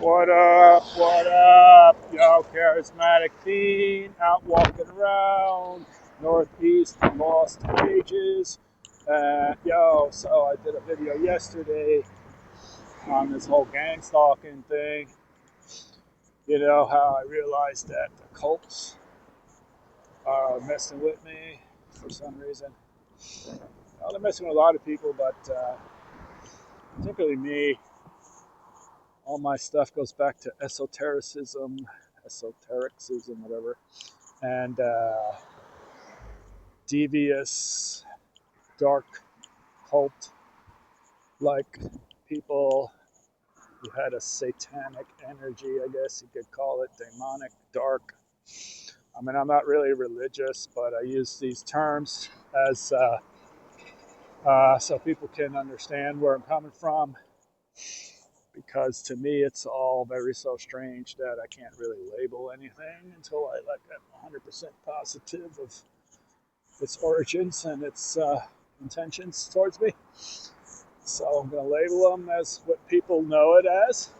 What up? What up? Yo, Charismatic Fiend out walking around Northeast Lost Pages. So I did a video yesterday on this whole Gangstalking thing. You know how I realized that the cults are messing with me for some reason. Well, they're messing with a lot of people, but particularly me. All my stuff goes back to esotericism, whatever, and devious, dark cult-like people who had a satanic energy, I guess you could call it, demonic, dark. I mean, I'm not really religious, but I use these terms as so people can understand where I'm coming from. Because to me, it's all very so strange that I can't really label anything until I am 100% positive of its origins and its intentions towards me. So I'm going to label them as what people know it as,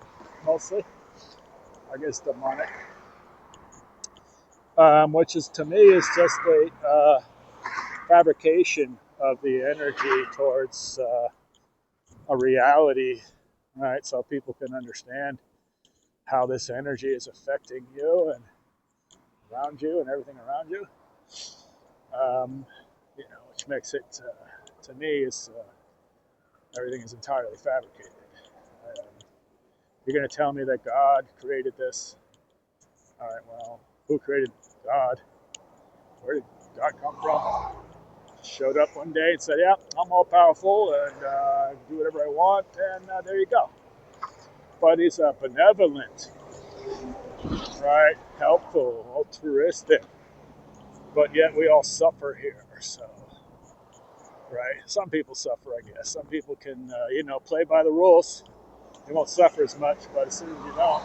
mostly. I guess demonic. Which is, to me, is just a fabrication of the energy towards a reality. Right, so people can understand how this energy is affecting you and around you and everything around you. Which makes it, to me, is everything is entirely fabricated. You're going to tell me that God created this. All right, well, who created God? Where did God come from? Showed up one day and said, yeah, I'm all powerful and do whatever I want, and there you go. But he's benevolent, right? Helpful, altruistic. But yet we all suffer here, so, right? Some people suffer, I guess. Some people can, play by the rules. They won't suffer as much, but as soon as you don't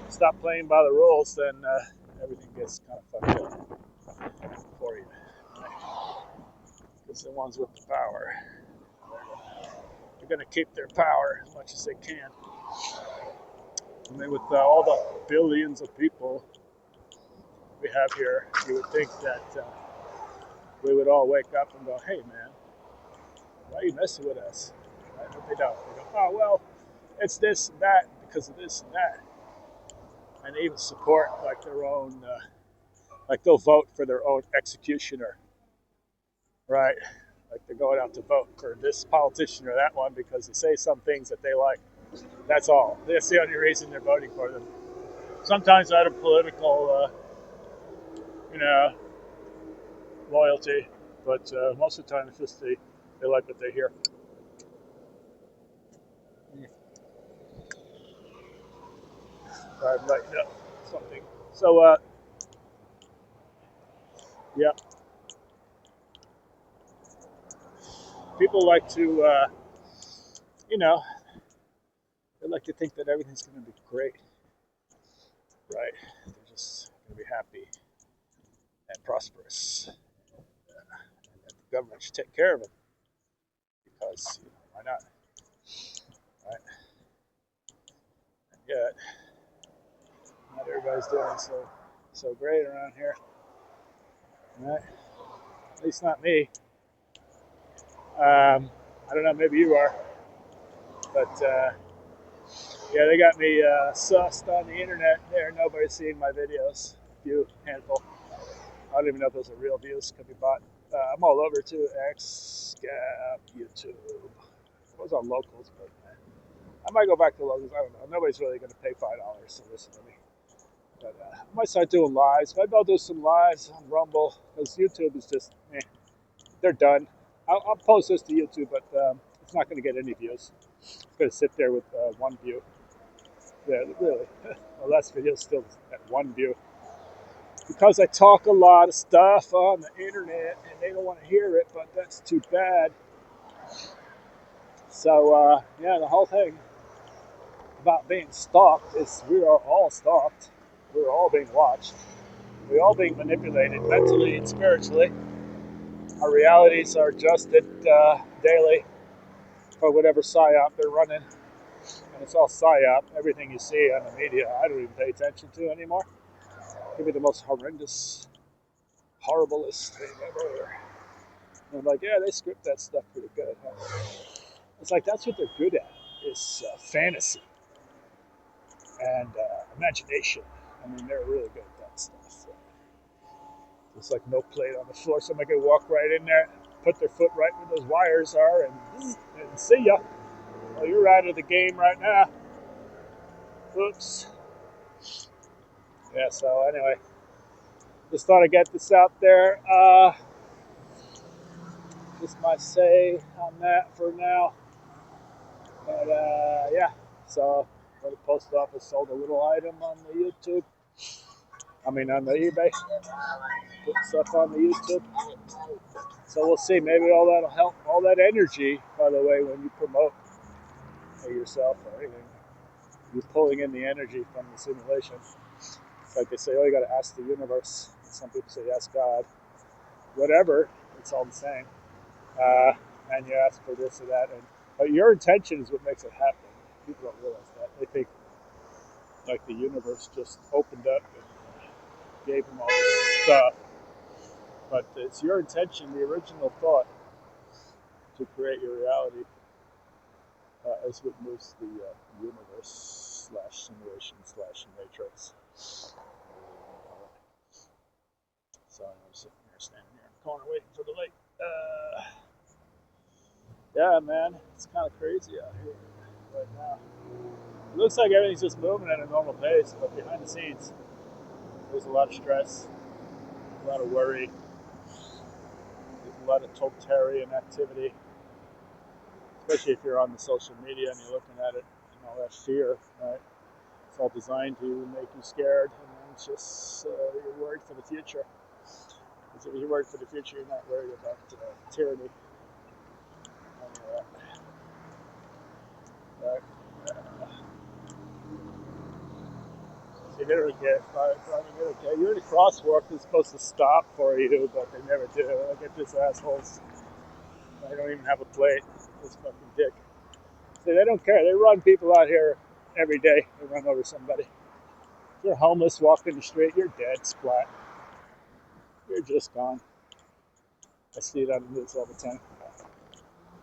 stop playing by the rules, then everything gets kind of fucked up for you. Because the ones with the power, they're going to keep their power as much as they can. I mean, with all the billions of people we have here, you would think that we would all wake up and go, hey, man, why are you messing with us? Right? But they don't. They go, oh, well, it's this and that because of this and that. And they even support, their own, they'll vote for their own executioner, right? Like they're going out to vote for this politician or that one because they say some things that they like. That's all. That's the only reason they're voting for them. Sometimes out of political, loyalty, but most of the time it's just they like what they hear. I'm lighting up something. So, yeah. People like to, they like to think that everything's going to be great, right? They're just going to be happy and prosperous. And that the government should take care of them because, why not? Right? And yet, not everybody's doing so great around here. Right? At least not me. I don't know, maybe you are. But, yeah, they got me sussed on the internet there. Nobody's seeing my videos. Few, handful. I don't even know if those are real views. Could be bought. I'm all over too. YouTube. I was on locals, but I might go back to locals. I don't know. Nobody's really going to pay $5 to listen to me. But I might start doing lives. Maybe I'll do some lives on Rumble because YouTube is just, they're done. I'll post this to YouTube, but it's not going to get any views. It's going to sit there with one view. Yeah, really. The last video is still at one view. Because I talk a lot of stuff on the internet and they don't want to hear it, but that's too bad. So, the whole thing about being stalked is we are all stalked. We're all being watched. We're all being manipulated mentally and spiritually. Our realities are adjusted daily for whatever psyop they're running. And it's all psyop. Everything you see on the media, I don't even pay attention to anymore. Give me the most horrendous, horriblest thing ever. And I'm like, yeah, they script that stuff pretty good. Huh? It's like that's what they're good at, is fantasy and imagination. I mean, they're really good at that stuff. So it's like no plate on the floor. Somebody can walk right in there, put their foot right where those wires are, and see ya. Well, you're out of the game right now. Oops. Yeah, so anyway, just thought I'd get this out there. Just my say on that for now. But yeah, so the post office sold a little item on the YouTube. I mean, on the eBay. Put stuff on the YouTube. So we'll see. Maybe all that'll help. All that energy, by the way, when you promote yourself or anything, you're pulling in the energy from the simulation. It's like they say, oh, you got to ask the universe. Some people say, ask God. Whatever, it's all the same. And you ask for this or that. But your intention is what makes it happen. People don't realize that. They think like the universe just opened up and gave them all this stuff. But it's your intention, the original thought, to create your reality as what moves the universe / simulation / matrix. So I'm sitting here, standing here in the corner waiting for the light. Yeah, man, it's kind of crazy out here right now. It looks like everything's just moving at a normal pace, but behind the scenes, there's a lot of stress, a lot of worry, there's a lot of totalitarian activity, especially if you're on the social media and you're looking at it and all that fear, right? It's all designed to make you scared, and then it's just you're worried for the future. Because if you're worried for the future, you're not worried about tyranny. So you're in a crosswalk that's supposed to stop for you, but they never do. Look at this assholes. They don't even have a plate. This fucking dick. See, they don't care. They run people out here every day. They run over somebody. If you're homeless, walking the street, you're dead, splat. You're just gone. I see it on the news all the time.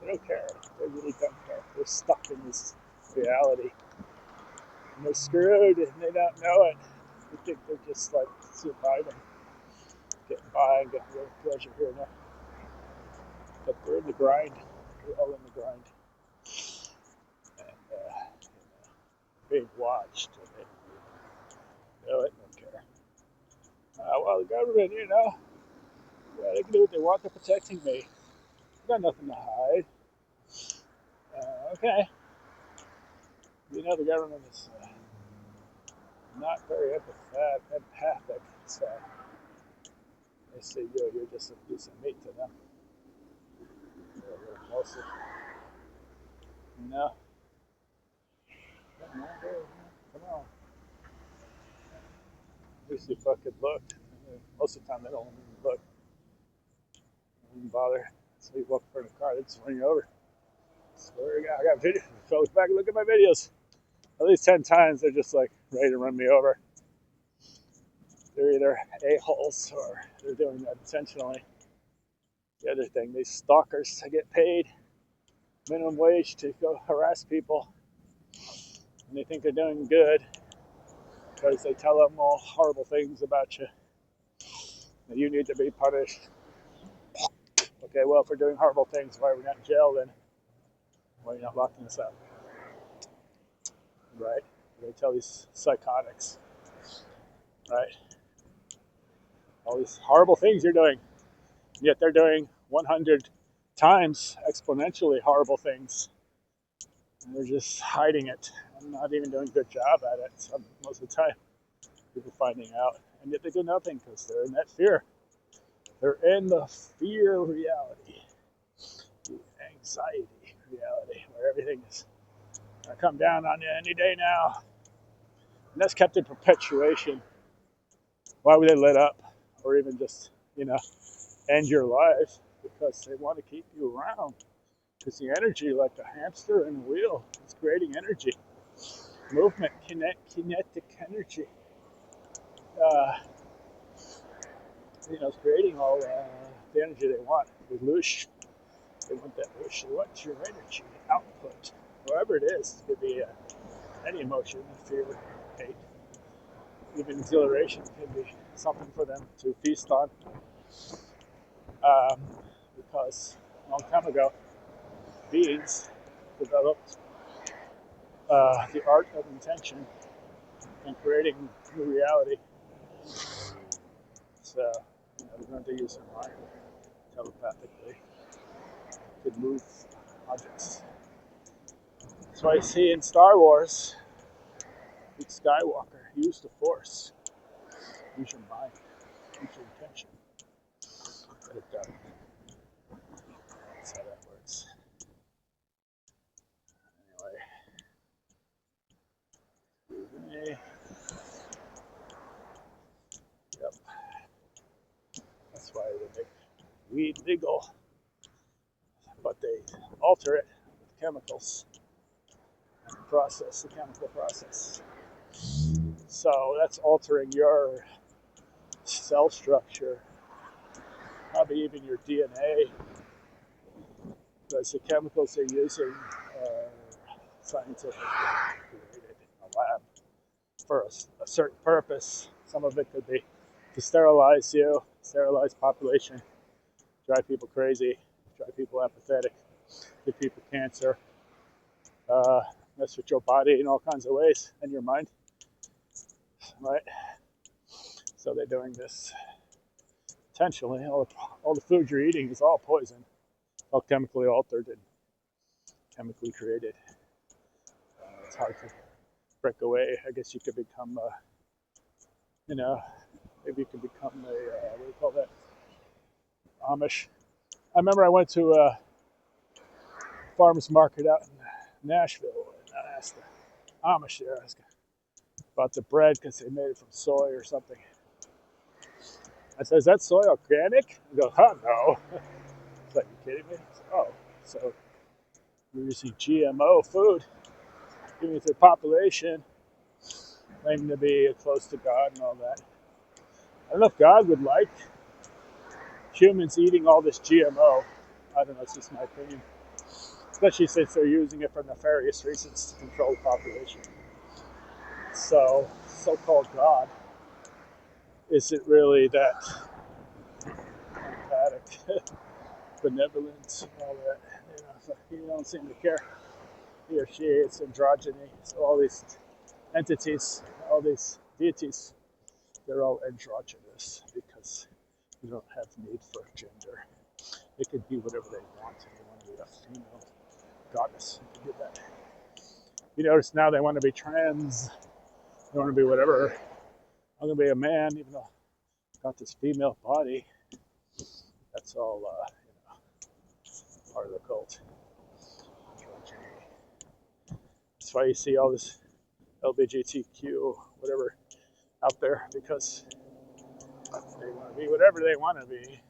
They don't care. They really don't care. They're stuck in this reality. And they're screwed and they don't know it. They think they're just like surviving, getting by and getting a little pleasure here and there. But they're in the grind. We're all in the grind. And being watched. And they know it, don't care. Well, the government, yeah, they can do what they want. They're protecting me. I've got nothing to hide. Okay. The government is not very empathic. So they say, you're just a piece of meat to them. You're mostly, Come on. At least you fucking look. Most of the time they don't even look. They don't even bother. So you walk in front of the car, they just run you over. I swear to God, I got videos. Go back and look at my videos. At least 10 times they're just like ready to run me over. They're either a-holes or they're doing that intentionally. The other thing, these stalkers, they get paid minimum wage to go harass people. And they think they're doing good because they tell them all horrible things about you. And you need to be punished. Okay, well, if we're doing horrible things, why are we not in jail then? Why are you not locking us up? Right? They tell these psychotics, right? All these horrible things you're doing. Yet they're doing 100 times exponentially horrible things. And they're just hiding it and not even doing a good job at it. So most of the time, people finding out. And yet they do nothing because they're in that fear. They're in the fear reality, the anxiety reality, where everything is going to come down on you any day now. And that's kept in perpetuation. Why would they let up or even just, end your life? Because they want to keep you around. Because the energy, like a hamster in a wheel, is creating energy. movement, kinetic energy. Uh, creating all the energy they want with Loosh. They want that Loosh. They want your energy output, wherever it is. It could be any emotion, fear, hate, even exhilaration can be something for them to feast on. Because a long time ago, beings developed the art of intention and creating new reality. So, they learned to use their mind telepathically to move objects. That's why you see in Star Wars, Luke Skywalker used the Force. Use your mind, use your intention. Get it done. That's how that works. Anyway. Yep. That's why they make weed legal. But they alter it with chemicals. The chemical process. So that's altering your cell structure, probably even your DNA, because the chemicals they're using are scientifically created in a lab for a certain purpose. Some of it could be to sterilize you, sterilize population, drive people crazy, drive people apathetic, give people cancer, mess with your body in all kinds of ways and your mind, right? So they're doing this intentionally. All the food you're eating is all poison, all chemically altered and chemically created. It's hard to break away. I guess you could become, maybe you could become a, what do you call that? Amish. I remember I went to a farmer's market out in Nashville, and I asked the Amish there, I asked about the bread because they made it from soy or something. I said, is that soy organic? He goes, no. It's like, you kidding me? Said, oh, so you're using GMO food, giving it to the population, claiming to be close to God and all that. I don't know if God would like humans eating all this GMO. I don't know, it's just my opinion. Especially since they're using it for nefarious reasons to control the population. So, so-called God isn't really that emphatic, benevolent, and all that. So he don't seem to care. He or she, it's androgyny. So all these entities, all these deities, they're all androgynous because you don't have need for gender. They can be whatever they want. If they want to be a female goddess, they can do that. You notice now they want to be trans. They want to be whatever. I'm going to be a man, even though I've got this female body. That's all, part of the cult. That's why you see all this LGBTQ, whatever, out there, because they want to be whatever they want to be.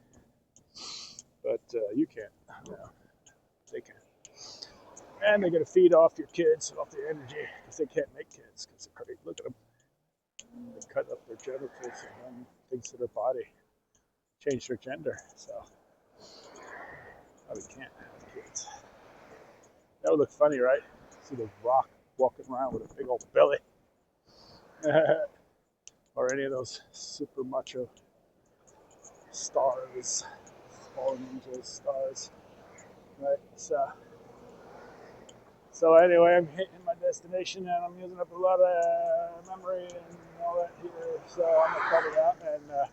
But you can't. No, they can't. And they're going to feed off your kids, off their energy, because they can't make kids. Because they're crazy. Look at them. They cut up their genitals and run things to their body, change their gender. So, we can't have kids. That would look funny, right? See the Rock walking around with a big old belly. Or any of those super macho stars, fallen angels, stars, right? So anyway, I'm hitting my destination and I'm using up a lot of memory and all that here. So I'm gonna cut it out and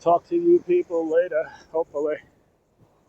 talk to you people later, hopefully.